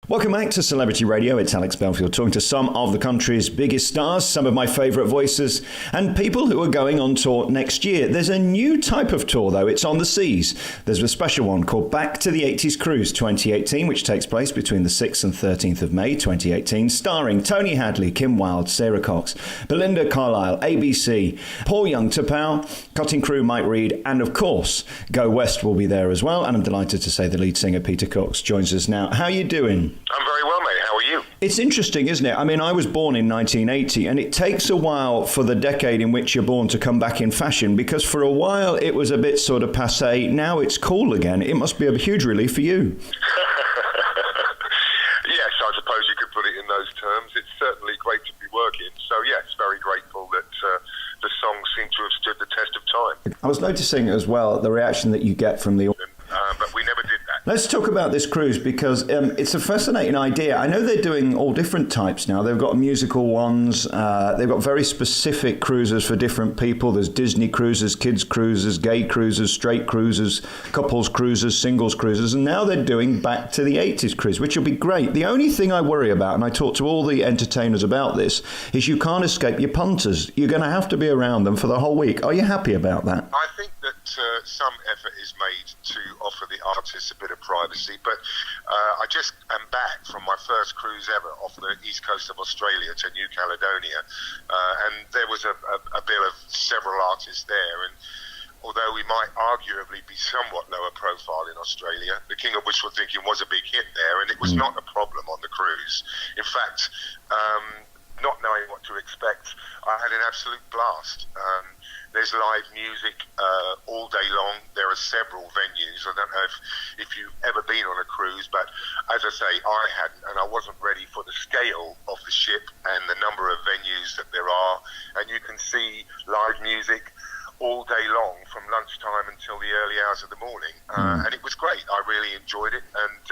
Welcome back to Celebrity Radio. It's Alex Belfield talking to some of the country's biggest stars, some of my favourite voices, and people who are going on tour next year. There's a new type of tour, though. It's on the seas. There's a special one called Back to the 80's Cruise 2018, which takes place between the 6th and 13th of May 2018, starring Tony Hadley, Kim Wilde, Sara Cox, Belinda Carlisle, ABC, Paul Young, Tapao, Cutting Crew, Mike Reid, and of course, Go West will be there as well. And I'm delighted to say the lead singer, Peter Cox, joins us now. How are you doing? I'm very well, mate. How are you? It's interesting, isn't it? I mean, I was born in 1980, and it takes a while for the decade in which you're born to come back in fashion, because for a while it was a bit sort of passé. Now it's cool again. It must be a huge relief for you. Yes, I suppose you could put it in those terms. It's certainly great to be working. So, yes, very grateful that the songs seem to have stood the test of time. I was noticing as well the reaction that you get from the... But we never did that. Let's talk about this cruise, because it's a fascinating idea. I know they're doing all different types now. They've got musical ones. They've got very specific cruises for different people. There's Disney cruises, kids cruises, gay cruises, straight cruises, couples cruises, singles cruises. And now they're doing Back to the 80's cruise, which will be great. The only thing I worry about, and I talk to all the entertainers about this, is you can't escape your punters. You're going to have to be around them for the whole week. Are you happy about that? I think that some effort is made to offer the artists a bit of privacy, but I just am back from my first cruise ever off the east coast of Australia to New Caledonia, and there was a bill of several artists there, and although we might arguably be somewhat lower profile in Australia, the King of Wishful Thinking was a big hit there, and it was not a problem on the cruise. In fact, not knowing what to expect, I had an absolute blast. There's live music all day long. There are several venues. I don't know if you've ever been on a cruise, but as I say, I hadn't, and I wasn't ready for the scale of the ship and the number of venues that there are. And you can see live music all day long from lunchtime until the early hours of the morning. And it was great. I really enjoyed it. And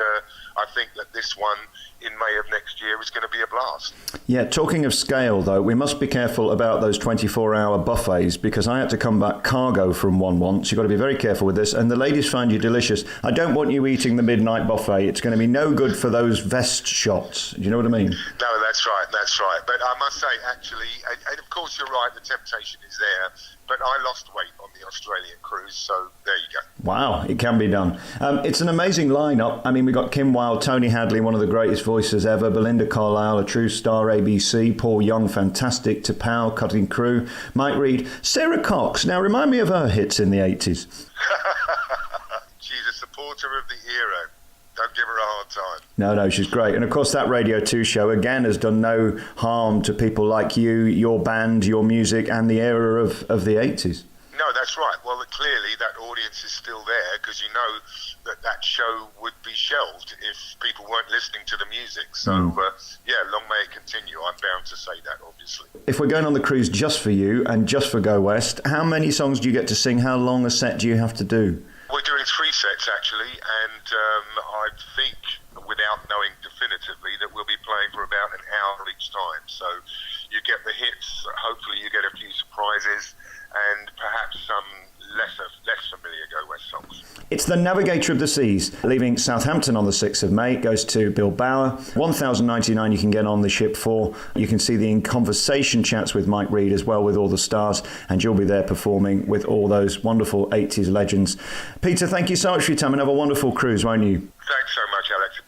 I think that this one in May of next year is going to be a blast. Yeah, talking of scale, though, we must be careful about those 24-hour buffets, because I had to come back cargo from one once. You've got to be very careful with this. And the ladies find you delicious. I don't want you eating the midnight buffet. It's going to be no good for those vest shots. Do you know what I mean? No, that's right. But I must say, actually, and of course you're right, the temptation is there, but I lost weight on the Australian cruise, so there you go. Wow, it can be done. It's an amazing lineup. I mean, we've got Kim Wilde, Tony Hadley, one of the greatest voices ever, Belinda Carlisle, a true star, ABC, Paul Young, fantastic, Tapao, Cutting Crew, Mike Reid, Sara Cox. Now, remind me of her hits in the 80's. She's a supporter of the era. Don't give her a hard time. No, she's great. And of course, that Radio 2 show, again, has done no harm to people like you, your band, your music, and the era of the 80's. No, that's right. Well, clearly that audience is still there, because you know that show would be shelved if people weren't listening to the music. So, yeah, long may it continue. I'm bound to say that, obviously. If we're going on the cruise just for you and just for Go West, how many songs do you get to sing? How long a set do you have to do? We're doing 3 sets, actually, and I think, without knowing definitively, that we'll be playing for about an hour each time. So you get the hits, hopefully you get a few surprises, and perhaps some less familiar Go West songs. It's the Navigator of the Seas, leaving Southampton on the 6th of May. It goes to Bilbao. $1,099 you can get on the ship for. You can see the In Conversation chats with Mike Reid as well, with all the stars, and you'll be there performing with all those wonderful 80's legends. Peter, thank you so much for your time, and have a wonderful cruise, won't you? Thanks so much, Alex.